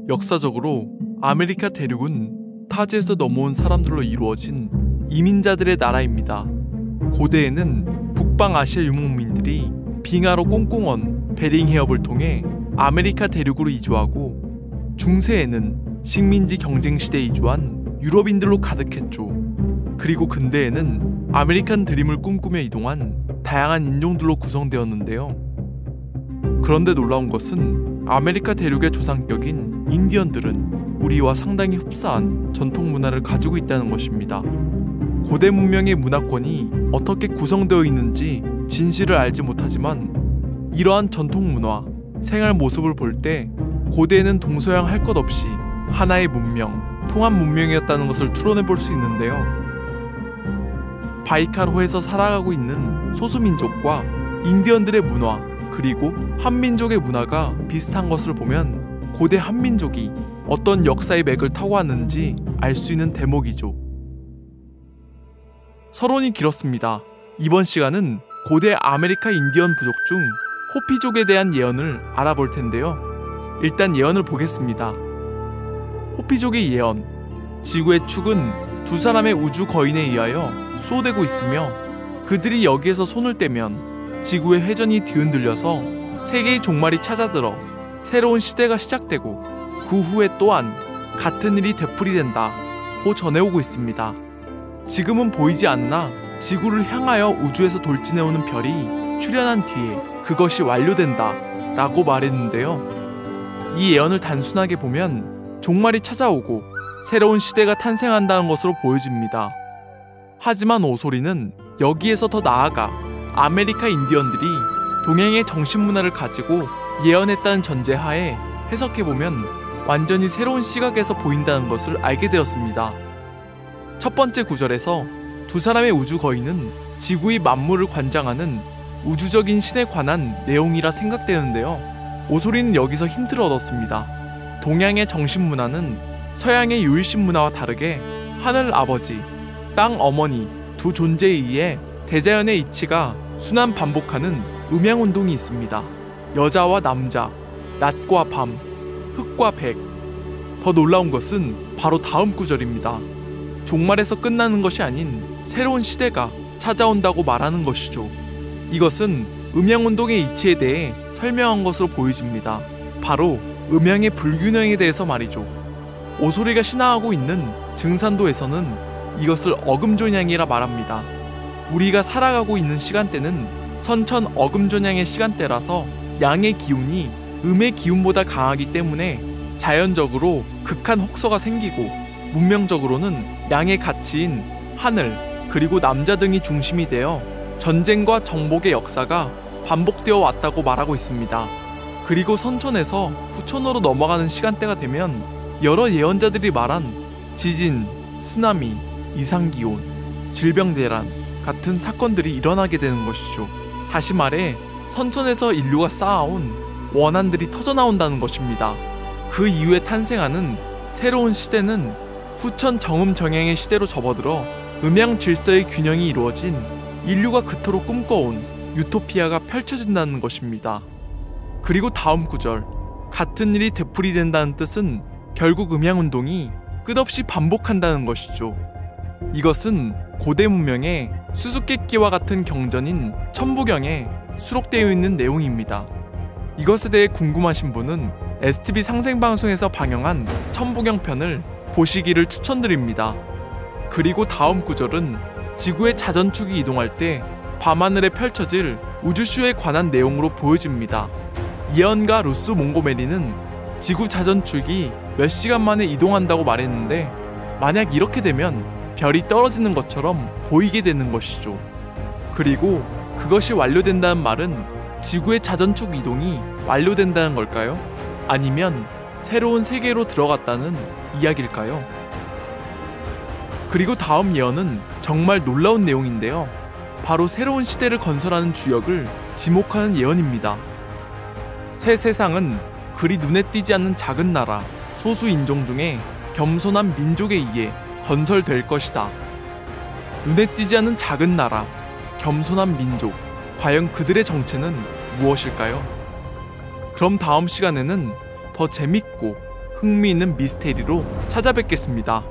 역사적으로 아메리카 대륙은 타지에서 넘어온 사람들로 이루어진 이민자들의 나라입니다. 고대에는 북방아시아 유목민들이 빙하로 꽁꽁 언 베링 해협을 통해 아메리카 대륙으로 이주하고, 중세에는 식민지 경쟁 시대에 이주한 유럽인들로 가득했죠. 그리고 근대에는 아메리칸 드림을 꿈꾸며 이동한 다양한 인종들로 구성되었는데요. 그런데 놀라운 것은 아메리카 대륙의 조상격인 인디언들은 우리와 상당히 흡사한 전통 문화를 가지고 있다는 것입니다. 고대 문명의 문화권이 어떻게 구성되어 있는지 진실을 알지 못하지만, 이러한 전통 문화, 생활 모습을 볼 때 고대에는 동서양 할 것 없이 하나의 문명, 통합 문명이었다는 것을 추론해 볼 수 있는데요. 바이칼호에서 살아가고 있는 소수민족과 인디언들의 문화, 그리고 한민족의 문화가 비슷한 것을 보면 고대 한민족이 어떤 역사의 맥을 타고 왔는지 알 수 있는 대목이죠. 서론이 길었습니다. 이번 시간은 고대 아메리카 인디언 부족 중 호피족에 대한 예언을 알아볼 텐데요. 일단 예언을 보겠습니다. 호피족의 예언. 지구의 축은 두 사람의 우주 거인에 의하여 수호되고 있으며, 그들이 여기에서 손을 떼면 지구의 회전이 뒤흔들려서 세계의 종말이 찾아들어 새로운 시대가 시작되고, 그 후에 또한 같은 일이 되풀이된다고 전해오고 있습니다. 지금은 보이지 않으나 지구를 향하여 우주에서 돌진해오는 별이 출현한 뒤에 그것이 완료된다 라고 말했는데요. 이 예언을 단순하게 보면 종말이 찾아오고 새로운 시대가 탄생한다는 것으로 보여집니다. 하지만 오소리는 여기에서 더 나아가 아메리카 인디언들이 동양의 정신문화를 가지고 예언했다는 전제하에 해석해보면 완전히 새로운 시각에서 보인다는 것을 알게 되었습니다. 첫 번째 구절에서 두 사람의 우주 거인은 지구의 만물을 관장하는 우주적인 신에 관한 내용이라 생각되는데요. 오소리는 여기서 힌트를 얻었습니다. 동양의 정신문화는 서양의 유일신 문화와 다르게 하늘 아버지, 땅 어머니 두 존재에 의해 대자연의 이치가 순환 반복하는 음양운동이 있습니다. 여자와 남자, 낮과 밤, 흑과 백. 더 놀라운 것은 바로 다음 구절입니다. 종말에서 끝나는 것이 아닌 새로운 시대가 찾아온다고 말하는 것이죠. 이것은 음양운동의 이치에 대해 설명한 것으로 보여집니다. 바로 음양의 불균형에 대해서 말이죠. 오소리가 신화하고 있는 증산도에서는 이것을 어금존양이라 말합니다. 우리가 살아가고 있는 시간대는 선천 어금존양의 시간대라서 양의 기운이 음의 기운보다 강하기 때문에 자연적으로 극한 혹서가 생기고, 문명적으로는 양의 가치인 하늘 그리고 남자 등이 중심이 되어 전쟁과 정복의 역사가 반복되어 왔다고 말하고 있습니다. 그리고 선천에서 후천으로 넘어가는 시간대가 되면 여러 예언자들이 말한 지진, 쓰나미, 이상기온, 질병대란 같은 사건들이 일어나게 되는 것이죠. 다시 말해 선천에서 인류가 쌓아온 원한들이 터져나온다는 것입니다. 그 이후에 탄생하는 새로운 시대는 후천 정음정양의 시대로 접어들어 음양 질서의 균형이 이루어진 인류가 그토록 꿈꿔온 유토피아가 펼쳐진다는 것입니다. 그리고 다음 구절, 같은 일이 되풀이된다는 뜻은 결국 음양운동이 끝없이 반복한다는 것이죠. 이것은 고대 문명의 수수께끼와 같은 경전인 천부경에 수록되어 있는 내용입니다. 이것에 대해 궁금하신 분은 STV 상생방송에서 방영한 천부경 편을 보시기를 추천드립니다. 그리고 다음 구절은 지구의 자전축이 이동할 때 밤하늘에 펼쳐질 우주쇼에 관한 내용으로 보여집니다. 예언가 루스 몽고메리는 지구 자전축이 몇 시간 만에 이동한다고 말했는데, 만약 이렇게 되면 별이 떨어지는 것처럼 보이게 되는 것이죠. 그리고 그것이 완료된다는 말은 지구의 자전축 이동이 완료된다는 걸까요? 아니면 새로운 세계로 들어갔다는 이야기일까요? 그리고 다음 예언은 정말 놀라운 내용인데요. 바로 새로운 시대를 건설하는 주역을 지목하는 예언입니다. 새 세상은 그리 눈에 띄지 않는 작은 나라, 소수 인종 중에 겸손한 민족에 의해 건설될 것이다. 눈에 띄지 않는 작은 나라, 겸손한 민족, 과연 그들의 정체는 무엇일까요? 그럼 다음 시간에는 더 재밌고 흥미있는 미스테리로 찾아뵙겠습니다.